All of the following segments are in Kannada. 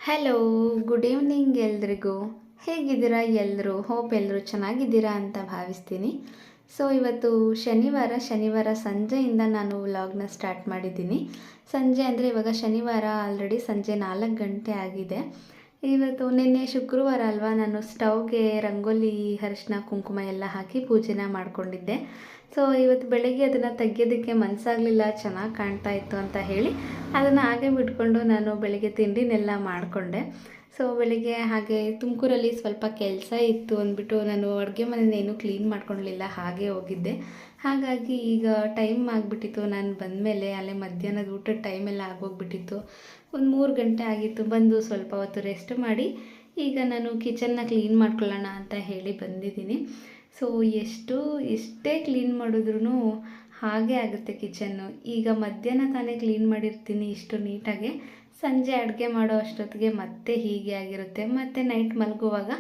ಹಲೋ, ಗುಡ್ ಈವ್ನಿಂಗ್ ಎಲ್ರಿಗೂ. ಹೇಗಿದ್ದೀರಾ ಎಲ್ಲರೂ? ಹೋಪ್ ಎಲ್ಲರೂ ಚೆನ್ನಾಗಿದ್ದೀರಾ ಅಂತ ಭಾವಿಸ್ತೀನಿ. ಸೊ ಇವತ್ತು ಶನಿವಾರ ಸಂಜೆಯಿಂದ ನಾನು ವ್ಲಾಗ್ನ ಸ್ಟಾರ್ಟ್ ಮಾಡಿದ್ದೀನಿ. ಸಂಜೆ ಅಂದರೆ ಇವಾಗ ಶನಿವಾರ ಆಲ್ರೆಡಿ ಸಂಜೆ 4 ಗಂಟೆ ಆಗಿದೆ. ಇವತ್ತು ನಿನ್ನೆ ಶುಕ್ರವಾರ ಅಲ್ವಾ, ನಾನು ಸ್ಟವ್ಗೆ ರಂಗೋಲಿ, ಅರಿಶಿನ, ಕುಂಕುಮ ಎಲ್ಲ ಹಾಕಿ ಪೂಜೆನ ಮಾಡ್ಕೊಂಡಿದ್ದೆ. ಸೊ ಇವತ್ತು ಬೆಳಗ್ಗೆ ಅದನ್ನು ತೆಗಿಯೋದಕ್ಕೆ ಮನಸ್ಸಾಗಲಿಲ್ಲ, ಚೆನ್ನಾಗಿ ಕಾಣ್ತಾ ಇತ್ತು ಅಂತ ಹೇಳಿ ಅದನ್ನು ಹಾಗೆ ಬಿಟ್ಕೊಂಡು ನಾನು ಬೆಳಗ್ಗೆ ತಿಂಡಿನೆಲ್ಲ ಮಾಡಿಕೊಂಡೆ. ಸೊ ಬೆಳಿಗ್ಗೆ ಹಾಗೆ ತುಮಕೂರಲ್ಲಿ ಸ್ವಲ್ಪ ಕೆಲಸ ಇತ್ತು ಅಂದ್ಬಿಟ್ಟು ನಾನು ಅಡುಗೆ ಮನೆಯೇನು ಕ್ಲೀನ್ ಮಾಡ್ಕೊಳ್ಳಲಿಲ್ಲ, ಹಾಗೆ ಹೋಗಿದ್ದೆ. ಹಾಗಾಗಿ ಈಗ ಟೈಮ್ ಆಗಿಬಿಟ್ಟಿತ್ತು. ನಾನು ಬಂದಮೇಲೆ ಅಲ್ಲೇ ಮಧ್ಯಾಹ್ನದ ಊಟದ ಟೈಮೆಲ್ಲ ಆಗೋಗ್ಬಿಟ್ಟಿತ್ತು. ಒಂದು 3 ಗಂಟೆ ಆಗಿತ್ತು. ಬಂದು ಸ್ವಲ್ಪ ಹೊತ್ತು ರೆಸ್ಟ್ ಮಾಡಿ ಈಗ ನಾನು ಕಿಚನ್ನ ಕ್ಲೀನ್ ಮಾಡ್ಕೊಳ್ಳೋಣ ಅಂತ ಹೇಳಿ ಬಂದಿದ್ದೀನಿ. ಸೊ ಎಷ್ಟೇ ಕ್ಲೀನ್ ಮಾಡಿದ್ರೂ ಹಾಗೆ ಆಗುತ್ತೆ ಕಿಚನ್ನು. ಈಗ ಮಧ್ಯಾಹ್ನ ತಾನೇ ಕ್ಲೀನ್ ಮಾಡಿರ್ತೀನಿ ಇಷ್ಟು ನೀಟಾಗೆ, ಸಂಜೆ ಅಡುಗೆ ಮಾಡೋ ಅಷ್ಟೊತ್ತಿಗೆ ಮತ್ತೆ ಹೀಗೆ ಆಗಿರುತ್ತೆ. ಮತ್ತು ನೈಟ್ ಮಲಗುವಾಗ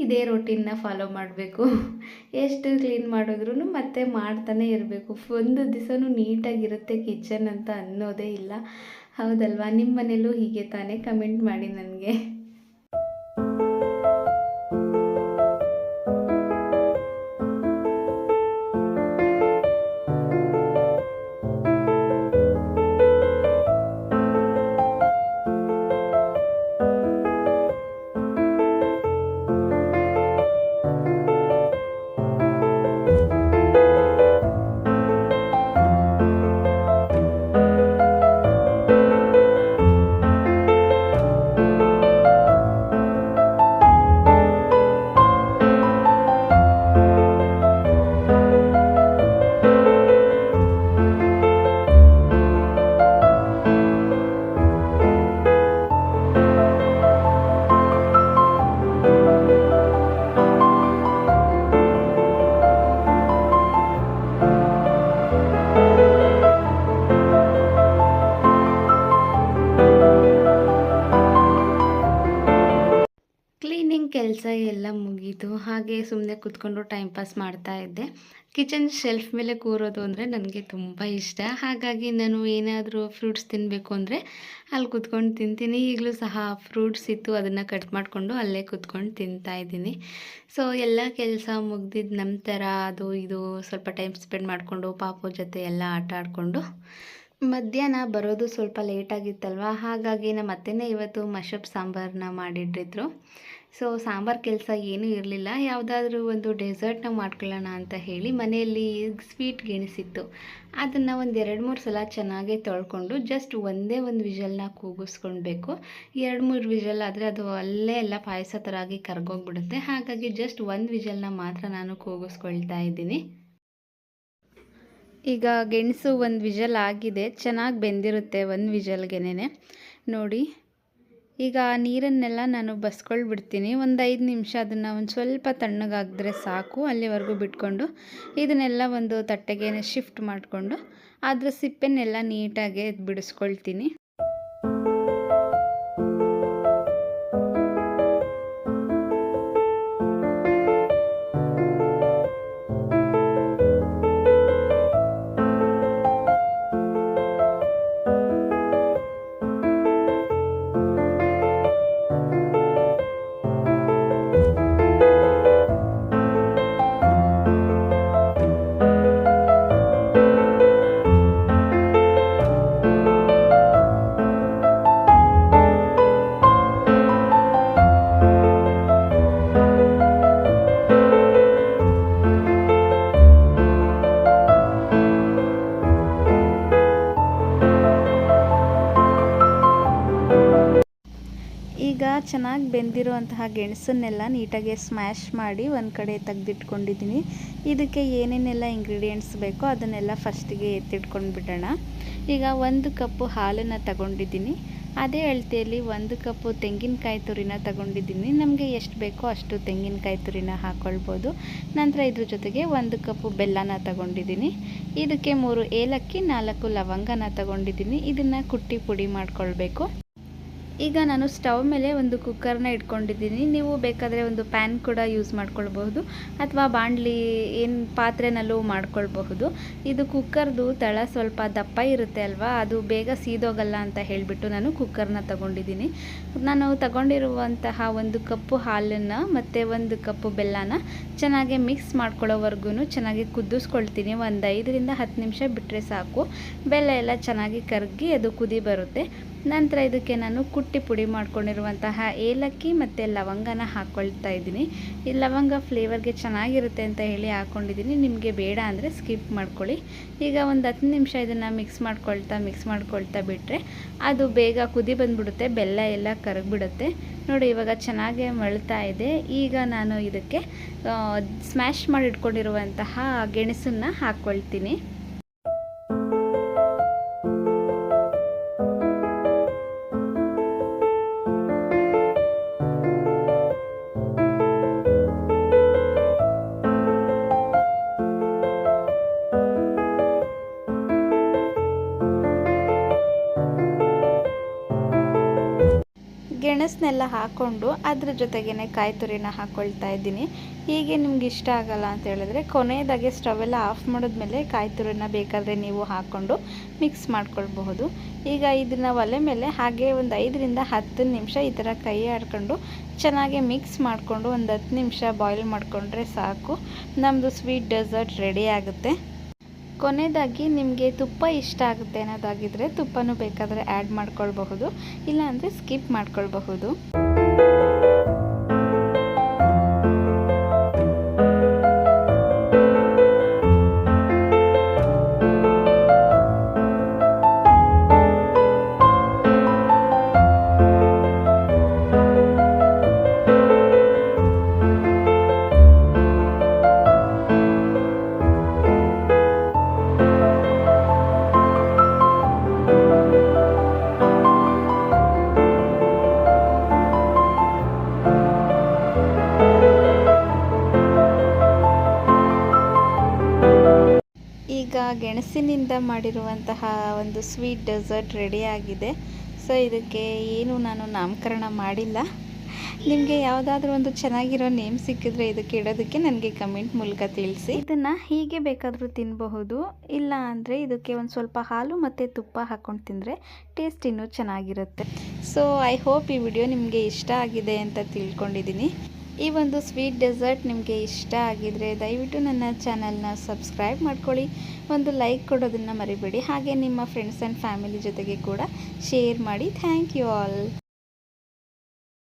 ಇದೇ ರೋಟೀನ್ನ ಫಾಲೋ ಮಾಡಬೇಕು. ಎಷ್ಟು ಕ್ಲೀನ್ ಮಾಡಿದ್ರೂ ಮತ್ತೆ ಮಾಡ್ತಾನೆ ಇರಬೇಕು. ಒಂದು ದಿವಸನೂ ನೀಟಾಗಿರುತ್ತೆ ಕಿಚನ್ ಅಂತ ಅನ್ನೋದೇ ಇಲ್ಲ. ಹೌದಲ್ವಾ? ನಿಮ್ಮ ಮನೇಲೂ ಹೀಗೆ ತಾನೇ? ಕಮೆಂಟ್ ಮಾಡಿ ನನಗೆ. ಕೆಲಸ ಎಲ್ಲ ಮುಗೀತು. ಹಾಗೆ ಸುಮ್ಮನೆ ಕೂತ್ಕೊಂಡು ಟೈಮ್ ಪಾಸ್ ಮಾಡ್ತಾ ಇದ್ದೆ. ಕಿಚನ್ ಶೆಲ್ಫ್ ಮೇಲೆ ಕೂರೋದು ಅಂದರೆ ನನಗೆ ತುಂಬ ಇಷ್ಟ. ಹಾಗಾಗಿ ನಾನು ಏನಾದರೂ ಫ್ರೂಟ್ಸ್ ತಿನ್ನಬೇಕು ಅಂದರೆ ಅಲ್ಲಿ ಕೂತ್ಕೊಂಡು ತಿಂತೀನಿ. ಈಗಲೂ ಸಹ ಫ್ರೂಟ್ಸ್ ಇತ್ತು, ಅದನ್ನು ಕಟ್ ಮಾಡಿಕೊಂಡು ಅಲ್ಲೇ ಕೂತ್ಕೊಂಡು ತಿಂತಾಯಿದ್ದೀನಿ. ಸೊ ಎಲ್ಲ ಕೆಲಸ ಮುಗ್ದಿದ್ದ ನಂತರ ಅದು ಇದು ಸ್ವಲ್ಪ ಟೈಮ್ ಸ್ಪೆಂಡ್ ಮಾಡಿಕೊಂಡು ಪಾಪು ಜೊತೆ ಎಲ್ಲ ಆಟ ಆಡಿಕೊಂಡು ಮಧ್ಯಾಹ್ನ ಬರೋದು ಸ್ವಲ್ಪ ಲೇಟಾಗಿತ್ತಲ್ವ, ಹಾಗಾಗಿ ನಮ್ಮ ಅತ್ತೆನೇ ಇವತ್ತು ಮಶಪ್ ಸಾಂಬಾರನ್ನ ಮಾಡಿಟ್ಟಿದ್ರು. ಸೊ ಸಾಂಬಾರು ಕೆಲಸ ಏನೂ ಇರಲಿಲ್ಲ. ಯಾವುದಾದ್ರೂ ಒಂದು ಡೆಸರ್ಟ್ನ ಮಾಡ್ಕೊಳ್ಳೋಣ ಅಂತ ಹೇಳಿ ಮನೆಯಲ್ಲಿ ಸ್ವೀಟ್ ಗೆಣಸಿತ್ತು. ಅದನ್ನು ಒಂದು 2-3 ಸಲ ಚೆನ್ನಾಗೇ ತೊಳ್ಕೊಂಡು ಜಸ್ಟ್ ಒಂದೇ ಒಂದು ವಿಷಲ್ನ ಕೂಗಿಸ್ಕೊಳ್ಬೇಕು. 2-3 ವಿಷಲ್ ಆದರೆ ಅದು ಅಲ್ಲೇ ಎಲ್ಲ ಪಾಯಸ ಥರ ಆಗಿ ಕರ್ಗೋಗ್ಬಿಡುತ್ತೆ. ಹಾಗಾಗಿ ಜಸ್ಟ್ ಒಂದು ವಿಷಲ್ನ ಮಾತ್ರ ನಾನು ಕೂಗಿಸ್ಕೊಳ್ತಾ ಇದ್ದೀನಿ. ಈಗ ಗೆಣಸು ಒಂದು ವಿಷಲ್ ಆಗಿದೆ, ಚೆನ್ನಾಗಿ ಬೆಂದಿರುತ್ತೆ ಒಂದು ವಿಷಲ್ಗೆನೇ. ನೋಡಿ, ಈಗ ನೀರನ್ನೆಲ್ಲ ನಾನು ಬಸ್ಕೊಳ್ಬಿಡ್ತೀನಿ. ಒಂದು 5 ನಿಮಿಷ ಅದನ್ನು ಒಂದು ಸ್ವಲ್ಪ ತಣ್ಣಗಾಗಿದ್ರೆ ಸಾಕು. ಅಲ್ಲಿವರೆಗೂ ಬಿಟ್ಕೊಂಡು ಇದನ್ನೆಲ್ಲ ಒಂದು ತಟ್ಟೆಗೆ ಶಿಫ್ಟ್ ಮಾಡಿಕೊಂಡು ಅದರ ಸಿಪ್ಪೆನೆಲ್ಲ ನೀಟಾಗಿ ಬಿಡಿಸ್ಕೊಳ್ತೀನಿ. ಈಗ ಚೆನ್ನಾಗಿ ಬೆಂದಿರುವಂತಹ ಗೆಣಸನ್ನೆಲ್ಲ ನೀಟಾಗಿ ಸ್ಮ್ಯಾಶ್ ಮಾಡಿ ಒಂದು ಕಡೆ ತೆಗೆದಿಟ್ಕೊಂಡಿದ್ದೀನಿ. ಇದಕ್ಕೆ ಏನೇನೆಲ್ಲ ಇಂಗ್ರೀಡಿಯೆಂಟ್ಸ್ ಬೇಕೋ ಅದನ್ನೆಲ್ಲ ಫಸ್ಟಿಗೆ ಎತ್ತಿಟ್ಕೊಂಡು ಬಿಡೋಣ. ಈಗ 1 ಕಪ್ಪು ಹಾಲನ್ನು ತಗೊಂಡಿದ್ದೀನಿ. ಅದೇ ಅಳತೆಯಲ್ಲಿ 1 ಕಪ್ಪು ತೆಂಗಿನಕಾಯಿ ತುರಿನ ತಗೊಂಡಿದ್ದೀನಿ. ನಮಗೆ ಎಷ್ಟು ಬೇಕೋ ಅಷ್ಟು ತೆಂಗಿನಕಾಯಿ ತುರಿನ ಹಾಕ್ಕೊಳ್ಬೋದು. ನಂತರ ಇದ್ರ ಜೊತೆಗೆ 1 ಕಪ್ಪು ಬೆಲ್ಲನ ತಗೊಂಡಿದ್ದೀನಿ. ಇದಕ್ಕೆ 3 ಏಲಕ್ಕಿ, 4 ಲವಂಗನ ತಗೊಂಡಿದ್ದೀನಿ. ಇದನ್ನು ಕುಟ್ಟಿ ಪುಡಿ ಮಾಡ್ಕೊಳ್ಬೇಕು. ಈಗ ನಾನು ಸ್ಟವ್ ಮೇಲೆ ಒಂದು ಕುಕ್ಕರ್ನ ಇಟ್ಕೊಂಡಿದ್ದೀನಿ. ನೀವು ಬೇಕಾದರೆ ಒಂದು ಪ್ಯಾನ್ ಕೂಡ ಯೂಸ್ ಮಾಡ್ಕೊಳ್ಬಹುದು ಅಥವಾ ಬಾಣಲಿ ಏನು ಪಾತ್ರೆನಲ್ಲೂ ಮಾಡ್ಕೊಳ್ಬಹುದು. ಇದು ಕುಕ್ಕರ್ದು ತಳ ಸ್ವಲ್ಪ ದಪ್ಪ ಇರುತ್ತೆ ಅಲ್ವಾ, ಅದು ಬೇಗ ಸೀದೋಗಲ್ಲ ಅಂತ ಹೇಳಿಬಿಟ್ಟು ನಾನು ಕುಕ್ಕರ್ನ ತಗೊಂಡಿದ್ದೀನಿ. ನಾನು ತಗೊಂಡಿರುವಂತಹ 1 ಕಪ್ಪು ಹಾಲನ್ನು ಮತ್ತು 1 ಕಪ್ಪು ಬೆಲ್ಲನ ಚೆನ್ನಾಗಿ ಮಿಕ್ಸ್ ಮಾಡ್ಕೊಳ್ಳೋವರೆಗೂ ಚೆನ್ನಾಗಿ ಕುದಿಸ್ಕೊಳ್ತೀನಿ. ಒಂದು 5 ರಿಂದ 10 ನಿಮಿಷ ಬಿಟ್ಟರೆ ಸಾಕು. ಬೆಲ್ಲ ಎಲ್ಲ ಚೆನ್ನಾಗಿ ಕರಗಿ ಅದು ಕುದಿ ಬರುತ್ತೆ. ನಂತರ ಇದಕ್ಕೆ ನಾನು ಕುಟ್ಟಿ ಪುಡಿ ಮಾಡ್ಕೊಂಡಿರುವಂತಹ ಏಲಕ್ಕಿ ಮತ್ತು ಲವಂಗನ ಹಾಕ್ಕೊಳ್ತಾ ಇದ್ದೀನಿ. ಈ ಲವಂಗ ಫ್ಲೇವರ್ಗೆ ಚೆನ್ನಾಗಿರುತ್ತೆ ಅಂತ ಹೇಳಿ ಹಾಕ್ಕೊಂಡಿದ್ದೀನಿ. ನಿಮಗೆ ಬೇಡ ಅಂದರೆ ಸ್ಕಿಪ್ ಮಾಡ್ಕೊಳ್ಳಿ. ಈಗ ಒಂದು 10 ನಿಮಿಷ ಇದನ್ನು ಮಿಕ್ಸ್ ಮಾಡ್ಕೊಳ್ತಾ ಬಿಟ್ಟರೆ ಅದು ಬೇಗ ಕುದಿ ಬಂದುಬಿಡುತ್ತೆ, ಬೆಲ್ಲ ಎಲ್ಲ ಕರಗಿಬಿಡುತ್ತೆ. ನೋಡಿ ಇವಾಗ ಚೆನ್ನಾಗೇ ಮಳ್ತಾ ಇದೆ. ಈಗ ನಾನು ಇದಕ್ಕೆ ಸ್ಮ್ಯಾಶ್ ಮಾಡಿ ಇಟ್ಕೊಂಡಿರುವಂತಹ ಗೆಣಸನ್ನು ಹಾಕ್ಕೊಳ್ತೀನಿ. ಗೆಣಸನ್ನೆಲ್ಲ ಹಾಕ್ಕೊಂಡು ಅದ್ರ ಜೊತೆಗೇ ಕಾಯಿ ತುರಿನ ಹಾಕ್ಕೊಳ್ತಾ ಇದ್ದೀನಿ. ಹೀಗೆ ನಿಮ್ಗೆ ಇಷ್ಟ ಆಗಲ್ಲ ಅಂತ ಹೇಳಿದ್ರೆ ಕೊನೆಯದಾಗಿ ಸ್ಟವೆಲ್ಲ ಆಫ್ ಮಾಡಿದ್ಮೇಲೆ ಕಾಯಿ ತುರಿನ ಬೇಕಾದರೆ ನೀವು ಹಾಕ್ಕೊಂಡು ಮಿಕ್ಸ್ ಮಾಡ್ಕೊಳ್ಬಹುದು. ಈಗ ಇದನ್ನು ಒಲೆ ಮೇಲೆ ಹಾಗೆ ಒಂದು 5 ರಿಂದ 10 ನಿಮಿಷ ಈ ಥರ ಕೈ ಆಡ್ಕೊಂಡು ಚೆನ್ನಾಗಿ ಮಿಕ್ಸ್ ಮಾಡಿಕೊಂಡು ಒಂದು 10 ನಿಮಿಷ ಬಾಯ್ಲ್ ಮಾಡಿಕೊಂಡ್ರೆ ಸಾಕು. ನಮ್ಮದು ಸ್ವೀಟ್ ಡೆಸರ್ಟ್ ರೆಡಿ ಆಗುತ್ತೆ. ಕೊನೆಯದಾಗಿ ನಿಮಗೆ ತುಪ್ಪ ಇಷ್ಟ ಆಗುತ್ತೆ ಅನ್ನೋದಾಗಿದ್ದರೆ ತುಪ್ಪನೂ ಬೇಕಾದರೆ ಆ್ಯಡ್ ಮಾಡ್ಕೊಳ್ಬಹುದು, ಇಲ್ಲಾಂದರೆ ಸ್ಕಿಪ್ ಮಾಡ್ಕೊಳ್ಬಹುದು. ಈಗ ಗೆಣಸಿನಿಂದ ಮಾಡಿರುವಂತಹ ಒಂದು ಸ್ವೀಟ್ ಡೆಸರ್ಟ್ ರೆಡಿಯಾಗಿದೆ. ಸೊ ಇದಕ್ಕೆ ಏನು ನಾನು ನಾಮಕರಣ ಮಾಡಿಲ್ಲ. ನಿಮಗೆ ಯಾವುದಾದ್ರೂ ಒಂದು ಚೆನ್ನಾಗಿರೋ ನೇಮ್ ಸಿಕ್ಕಿದ್ರೆ ಇದಕ್ಕೆ ಇಡೋದಕ್ಕೆ ನನಗೆ ಕಮೆಂಟ್ ಮೂಲಕ ತಿಳಿಸಿ. ಇದನ್ನು ಹೀಗೆ ಬೇಕಾದರೂ ತಿನ್ನಬಹುದು, ಇಲ್ಲ ಅಂದರೆ ಇದಕ್ಕೆ ಒಂದು ಸ್ವಲ್ಪ ಹಾಲು ಮತ್ತು ತುಪ್ಪ ಹಾಕ್ಕೊಂಡು ತಿಂದರೆ ಟೇಸ್ಟ್ ಇನ್ನೂ ಚೆನ್ನಾಗಿರುತ್ತೆ. ಸೊ ಐ ಹೋಪ್ ಈ ವಿಡಿಯೋ ನಿಮಗೆ ಇಷ್ಟ ಆಗಿದೆ ಅಂತ ತಿಳ್ಕೊಂಡಿದ್ದೀನಿ. ಈ ಒಂದು ಸ್ವೀಟ್ ಡೆಸರ್ಟ್ ನಿಮಗೆ ಇಷ್ಟ ಆಗಿದರೆ ದಯವಿಟ್ಟು ನನ್ನ ಚಾನಲ್ನ ಸಬ್ಸ್ಕ್ರೈಬ್ ಮಾಡ್ಕೊಳ್ಳಿ, ಒಂದು ಲೈಕ್ ಕೊಡೋದನ್ನು ಮರಿಬೇಡಿ. ಹಾಗೆ ನಿಮ್ಮ ಫ್ರೆಂಡ್ಸ್ ಆ್ಯಂಡ್ ಫ್ಯಾಮಿಲಿ ಜೊತೆಗೆ ಕೂಡ ಶೇರ್ ಮಾಡಿ. Thank you all.